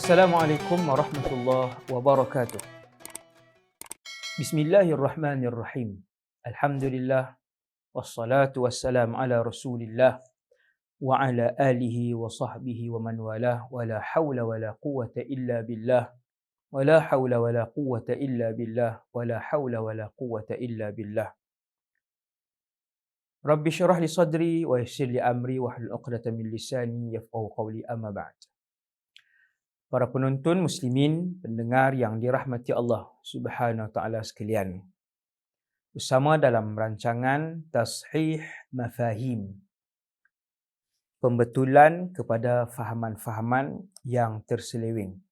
Assalamualaikum warahmatullahi wabarakatuh. Bismillahirrahmanirrahim. Alhamdulillah wassalatu wassalamu ala Rasulillah wa ala alihi wa sahbihi wa man walah wa la haula wa la quwwata illa billah wa la haula wa la quwwata illa billah wa la haula wa la quwwata illa billah. Rabbi syrah li sadri wa yassir li amri wa hlul 'uqdatam min lisani yafqahu qawli, amma ba'd. Para penonton muslimin, pendengar yang dirahmati Allah Subhanahu wa taala sekalian. Bersama dalam rancangan Tashih Mafahim, pembetulan kepada fahaman-fahaman yang terseleweng.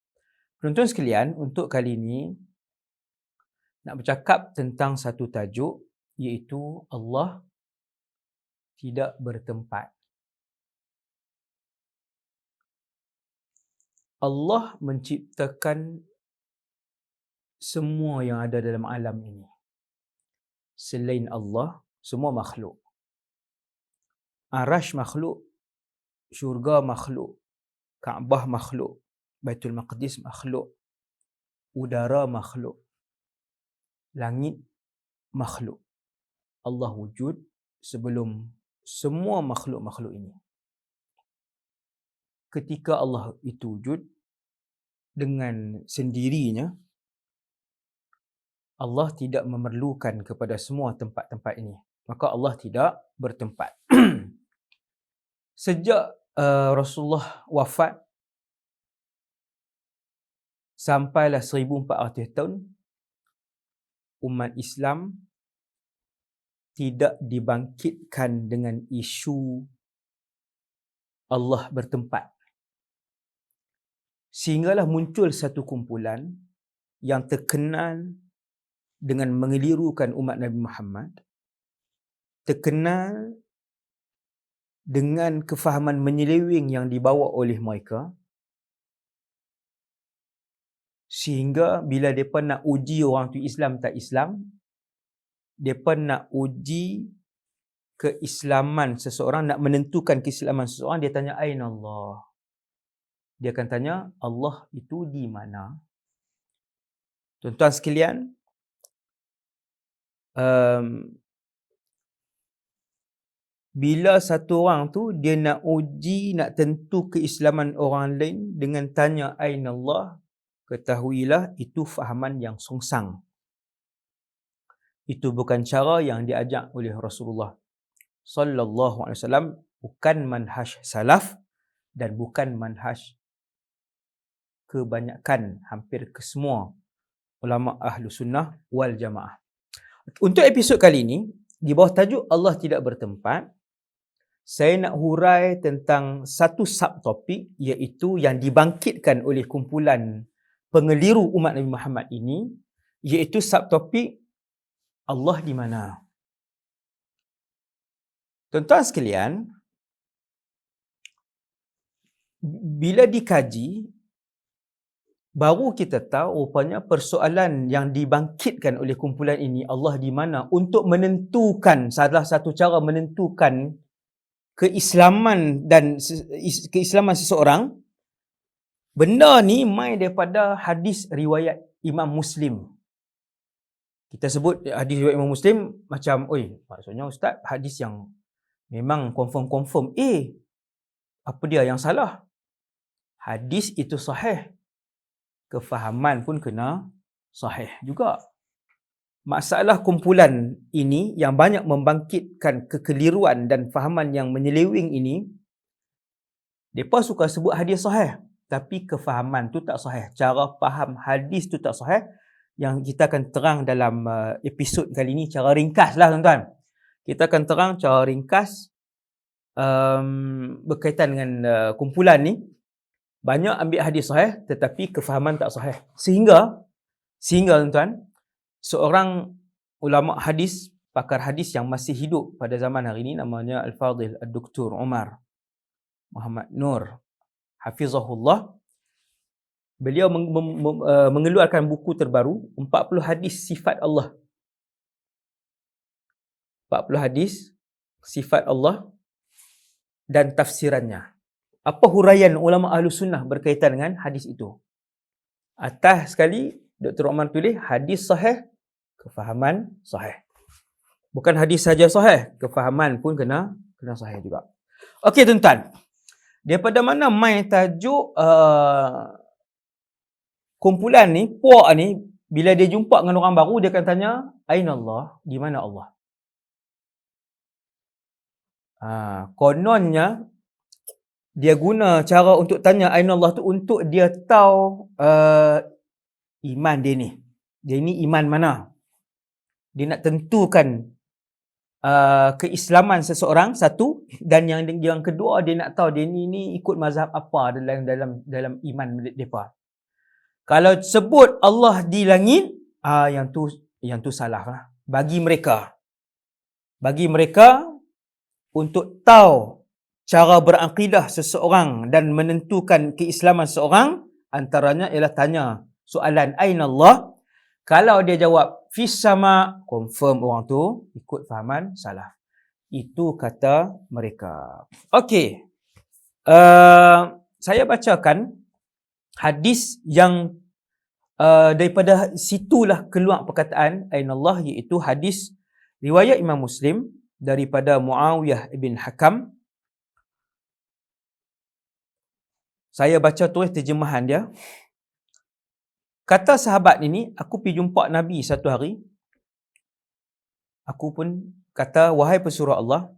Penonton sekalian, untuk kali ini nak bercakap tentang satu tajuk, iaitu Allah tidak bertempat. Allah menciptakan semua yang ada dalam alam ini. Selain Allah, semua makhluk. Arash makhluk, syurga makhluk, Kaabah makhluk, Baitul Maqdis makhluk, udara makhluk, langit makhluk. Allah wujud sebelum semua makhluk-makhluk ini. Ketika Allah itu wujud dengan sendirinya, Allah tidak memerlukan kepada semua tempat-tempat ini. Maka Allah tidak bertempat. Sejak Rasulullah wafat sampailah 1400 tahun, umat Islam tidak dibangkitkan dengan isu Allah bertempat. Sehinggalah muncul satu kumpulan yang terkenal dengan mengelirukan umat Nabi Muhammad, terkenal dengan kefahaman menyeleweng yang dibawa oleh mereka, sehingga bila mereka nak uji orang tu Islam tak Islam, mereka nak uji keislaman seseorang, nak menentukan keislaman seseorang, dia tanya, Aina Allah? Dia akan tanya, Allah itu di mana? Tuan-tuan sekalian, bila satu orang tu dia nak uji, nak tentu keislaman orang lain dengan tanya Aina Allah, ketahuilah itu fahaman yang songsang. Itu bukan cara yang diajak oleh Rasulullah sallallahu alaihi wasallam, bukan manhaj salaf dan bukan manhaj kebanyakan, hampir kesemua ulama ahlu sunnah wal jamaah. Untuk episod kali ini, di bawah tajuk Allah tidak bertempat, saya nak hurai tentang satu subtopik, iaitu yang dibangkitkan oleh kumpulan pengeliru umat Nabi Muhammad ini, iaitu subtopik Allah di mana. Tuan-tuan sekalian, bila dikaji, baru kita tahu rupanya persoalan yang dibangkitkan oleh kumpulan ini, Allah di mana, untuk menentukan, salah satu cara menentukan keislaman dan keislaman seseorang. Benda ni mai daripada hadis riwayat Imam Muslim. Kita sebut hadis riwayat Imam Muslim macam, maksudnya ustaz, hadis yang memang confirm. Apa dia yang salah? Hadis itu sahih, kefahaman pun kena sahih juga. Masalah kumpulan ini yang banyak membangkitkan kekeliruan dan fahaman yang menyeleweng ini, mereka suka sebut hadis sahih, tapi kefahaman tu tak sahih, cara faham hadis tu tak sahih. Yang kita akan terang dalam episod kali ini cara ringkas lah tuan-tuan. Kita akan terang cara ringkas berkaitan dengan kumpulan ni. Banyak ambil hadis sahih tetapi kefahaman tak sahih. Sehingga tuan-tuan, seorang ulama hadis, pakar hadis yang masih hidup pada zaman hari ini, namanya Al-Fadhil Ad-Doktor Umar Muhammad Nur Hafizahullah, beliau mengeluarkan buku terbaru, 40 hadis sifat Allah. 40 hadis sifat Allah dan tafsirannya. Apa huraian ulama Ahlus Sunnah berkaitan dengan hadis itu? Atas sekali Dr. Omar tulis hadis sahih, kefahaman sahih. Bukan hadis saja sahih, kefahaman pun kena sahih juga. Okey tuan-tuan. Daripada mana main tajuk kumpulan ni, puak ni, bila dia jumpa dengan orang baru, dia akan tanya, Aina Allah? Di mana Allah? Kononnya, dia guna cara untuk tanya Aina Allah tu untuk dia tahu iman dia ni. Dia ni iman mana? Dia nak tentukan keislaman seseorang, satu, dan yang kedua dia nak tahu dia ni ikut mazhab apa dalam iman mereka. Kalau sebut Allah di langit, yang tu salah lah. Bagi mereka untuk tahu cara berakidah seseorang dan menentukan keislaman seseorang, antaranya ialah tanya soalan Aina Allah. Kalau dia jawab fis sama, confirm orang tu ikut fahaman salaf. Itu kata mereka. Okey. Saya bacakan hadis yang daripada situlah keluar perkataan Aina Allah, iaitu hadis riwayat Imam Muslim daripada Muawiyah ibn Hakam. Saya baca tulis terjemahan dia. Kata sahabat ini, aku pergi jumpa Nabi satu hari. Aku pun kata, wahai pesuruh Allah,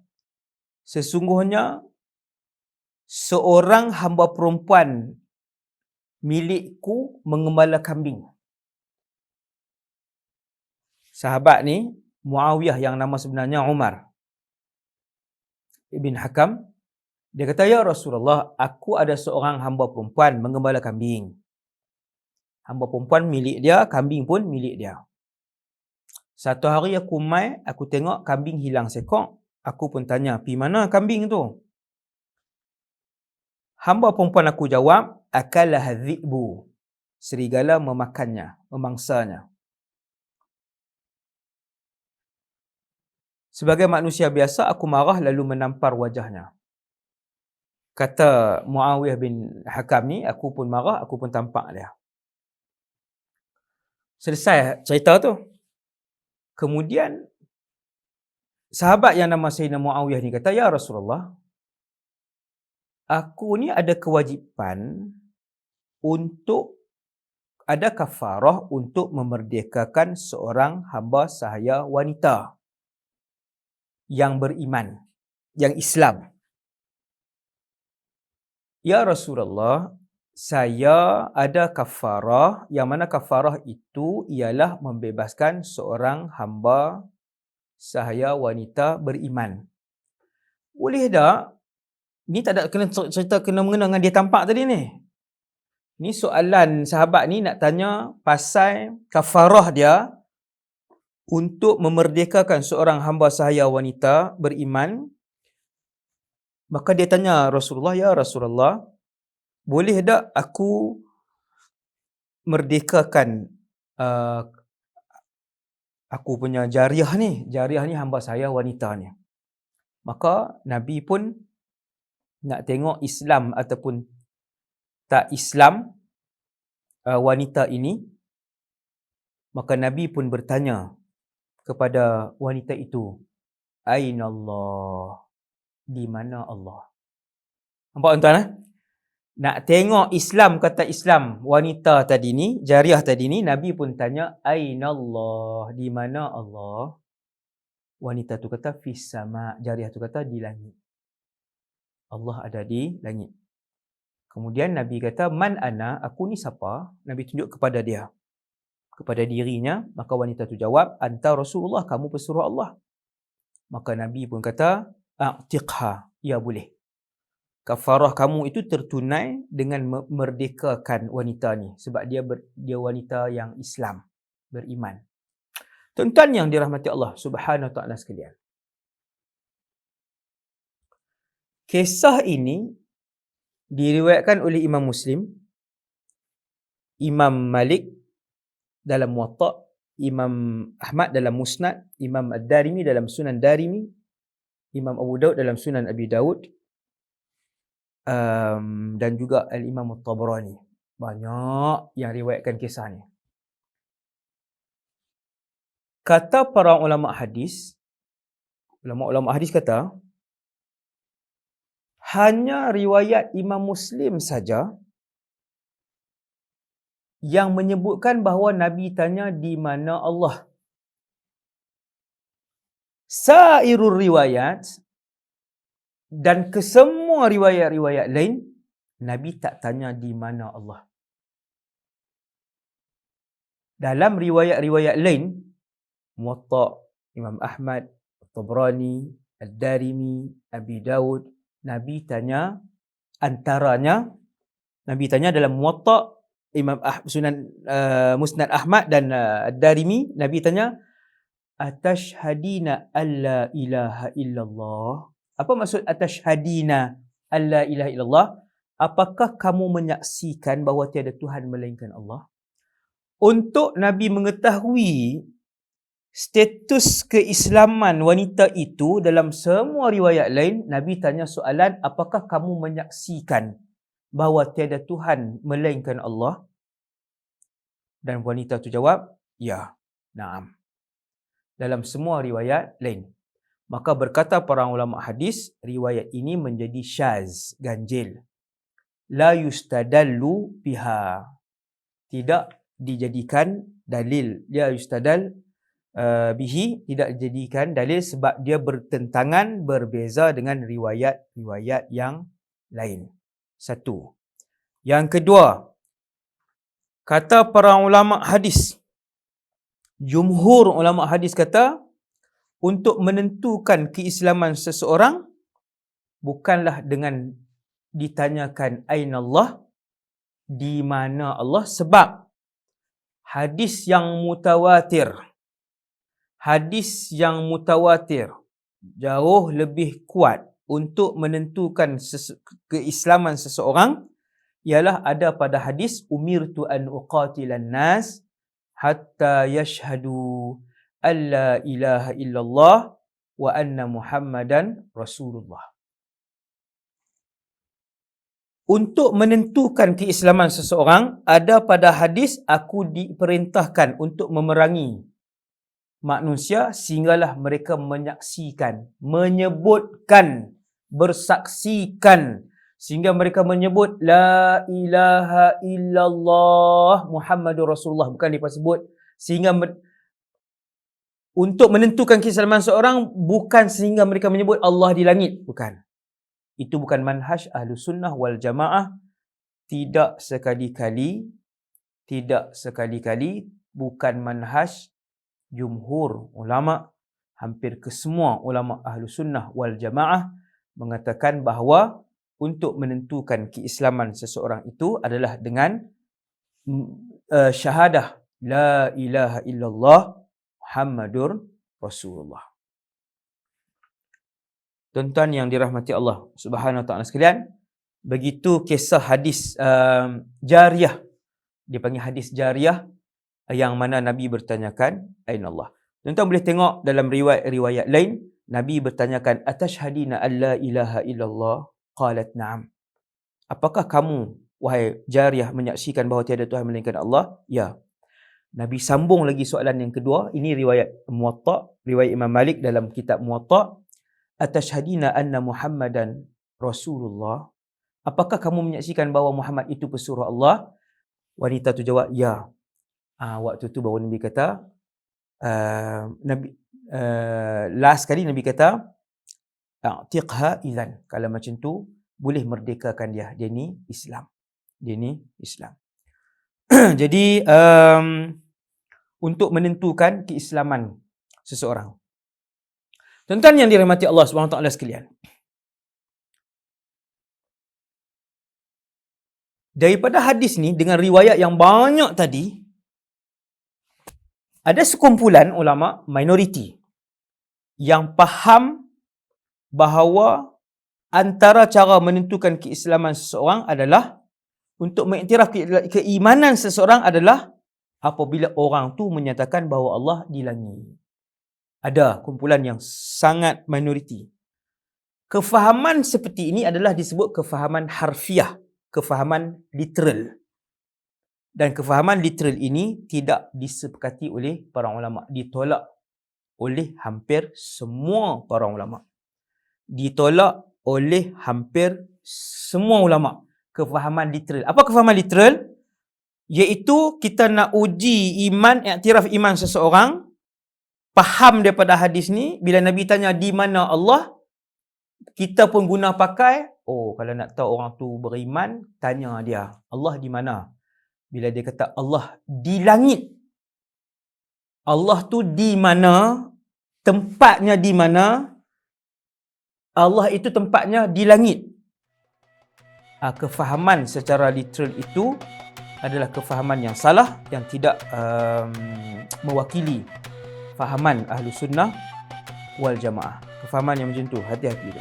sesungguhnya seorang hamba perempuan milikku mengembala kambing. Sahabat ni, Muawiyah yang nama sebenarnya Umar ibn Hakam, dia kata, ya Rasulullah, aku ada seorang hamba perempuan mengembala kambing. Hamba perempuan milik dia, kambing pun milik dia. Satu hari aku mai, aku tengok kambing hilang sekok. Aku pun tanya, pi mana kambing tu? Hamba perempuan aku jawab, akalah dhi'bu. Serigala memakannya, memangsanya. Sebagai manusia biasa, aku marah lalu menampar wajahnya. Kata Muawiyah bin Hakam ni, aku pun marah, aku pun tampak dia. Selesai cerita tu. Kemudian, sahabat yang nama Sayyidina Muawiyah ni kata, ya Rasulullah, aku ni ada kewajipan untuk, ada kafarah untuk memerdekakan seorang hamba sahaya wanita yang beriman, yang Islam. Ya Rasulullah, saya ada kafarah, yang mana kafarah itu ialah membebaskan seorang hamba sahaya wanita beriman. Boleh tak? Ni tak ada kena cerita kena mengena dengan dia tampak tadi ni. Ni soalan sahabat ni nak tanya pasal kafarah dia untuk memerdekakan seorang hamba sahaya wanita beriman. Maka dia tanya Rasulullah, ya Rasulullah, boleh tak aku merdekakan aku punya jariah ni hamba saya wanita ni. Maka Nabi pun nak tengok Islam ataupun tak Islam wanita ini. Maka Nabi pun bertanya kepada wanita itu, Aina Allah? Di mana Allah? Nampak tuan-tuan? Nak tengok Islam, kata Islam wanita tadi ni, jariah tadi ni, Nabi pun tanya, Aina Allah? Di mana Allah? Wanita tu kata, fis sama. Jariah tu kata, di langit. Allah ada di langit. Kemudian Nabi kata, man ana? Aku ni siapa? Nabi tunjuk kepada dia, kepada dirinya. Maka wanita tu jawab, anta Rasulullah, kamu pesuruh Allah. Maka Nabi pun kata, a'tiqha. Ya boleh. Kafarah kamu itu tertunai dengan memerdekakan wanita ni. Sebab dia wanita yang Islam, beriman. Tuan-tuan yang dirahmati Allah Subhanahu wa ta'ala sekalian. Kisah ini diriwayatkan oleh Imam Muslim, Imam Malik dalam Muwatta', Imam Ahmad dalam Musnad, Imam Ad-Darimi dalam Sunan Darimi, Imam Abu Daud dalam Sunan Abi Daud, dan juga Al-Imam At-Tabrani. Banyak yang riwayatkan kisah ni. Kata para ulama hadis kata, hanya riwayat Imam Muslim saja yang menyebutkan bahawa Nabi tanya di mana Allah. Sairul riwayat dan kesemua riwayat-riwayat lain, Nabi tak tanya di mana Allah. Dalam riwayat-riwayat lain, Muwatta, Imam Ahmad, Tabrani, Ad-Darimi, Abi Dawud, Nabi tanya antaranya, Nabi tanya dalam Muwatta, Musnad Ahmad dan Ad-Darimi, Nabi tanya, atashhadina alla ilaha illallah. Apa maksud atashhadina alla ilaha illallah? Apakah kamu menyaksikan bahawa tiada Tuhan melainkan Allah? Untuk Nabi mengetahui status keislaman wanita itu dalam semua riwayat lain, Nabi tanya soalan, apakah kamu menyaksikan bahawa tiada Tuhan melainkan Allah? Dan wanita itu jawab, ya, na'am. Dalam semua riwayat lain. Maka berkata para ulama hadis, riwayat ini menjadi syaz, ganjil. La yustadallu biha. Tidak dijadikan dalil. La yustadal bihi, tidak dijadikan dalil sebab dia bertentangan, berbeza dengan riwayat-riwayat yang lain. Satu. Yang kedua, kata para ulama hadis, jumhur ulama hadis kata, untuk menentukan keislaman seseorang bukanlah dengan ditanyakan aina Allah, di mana Allah, sebab hadis yang mutawatir jauh lebih kuat untuk menentukan keislaman seseorang, ialah ada pada hadis, umirtu an uqatilan nas hatta yashhadu alla ilaha illallah wa anna Muhammadan Rasulullah. Untuk menentukan keislaman seseorang, ada pada hadis, aku diperintahkan untuk memerangi manusia sehinggalah mereka menyaksikan, menyebutkan, bersaksikan, sehingga mereka menyebut la ilaha illallah Muhammadur Rasulullah, bukan dia sebut sehingga untuk menentukan keislaman seorang, bukan sehingga mereka menyebut Allah di langit, bukan. Itu bukan manhaj Ahlus Sunnah wal Jamaah. Tidak sekali-kali, bukan manhaj jumhur ulama, hampir kesemua ulama Ahlus Sunnah wal Jamaah mengatakan bahawa untuk menentukan keislaman seseorang itu adalah dengan syahadah la ilaha illallah Muhammadur Rasulullah. Tuan-tuan yang dirahmati Allah Subhanahu wa taala sekalian, begitu kisah hadis jariyah, dipanggil hadis jariyah, yang mana Nabi bertanyakan aina Allah. Tuan-tuan boleh tengok dalam riwayat lain, Nabi bertanyakan, atashhadina alla ilaha illallah? Qalat na'am. Apakah kamu, wahai jariyah, menyaksikan bahawa tiada Tuhan melainkan Allah? Ya. Nabi sambung lagi soalan yang kedua. Ini riwayat Muwatta, riwayat Imam Malik dalam kitab Muwatta. Atashhadina anna Muhammadan Rasulullah? Apakah kamu menyaksikan bahawa Muhammad itu pesuruh Allah? Wanita tu jawab, ya. Waktu tu baru Nabi kata, last kali Nabi kata, a'tiqha idzan. Kalau macam tu, boleh merdekakan dia. Dia ni Islam. Jadi, untuk menentukan keislaman seseorang. Tuan-tuan yang dirahmati Allah SWT sekalian, daripada hadis ni dengan riwayat yang banyak tadi, ada sekumpulan ulama minoriti yang faham bahawa antara cara menentukan keislaman seseorang adalah untuk mengiktiraf keimanan seseorang adalah apabila orang tu menyatakan bahawa Allah di langit. Ada kumpulan yang sangat minoriti. Kefahaman seperti ini adalah disebut kefahaman harfiah, kefahaman literal. Dan kefahaman literal ini tidak disepakati oleh para ulama, ditolak oleh hampir semua para ulama. Ditolak oleh hampir semua ulama. Kefahaman literal. Apa kefahaman literal? Iaitu kita nak uji iman, iktiraf iman seseorang, faham daripada hadis ni, bila Nabi tanya di mana Allah, kita pun guna pakai, kalau nak tahu orang tu beriman, tanya dia, Allah di mana? Bila dia kata Allah di langit, Allah tu di mana? Tempatnya di mana? Allah itu tempatnya di langit. Kefahaman secara literal itu adalah kefahaman yang salah, yang tidak mewakili fahaman Ahlus Sunnah wal Jamaah. Kefahaman yang macam tu, hati-hati.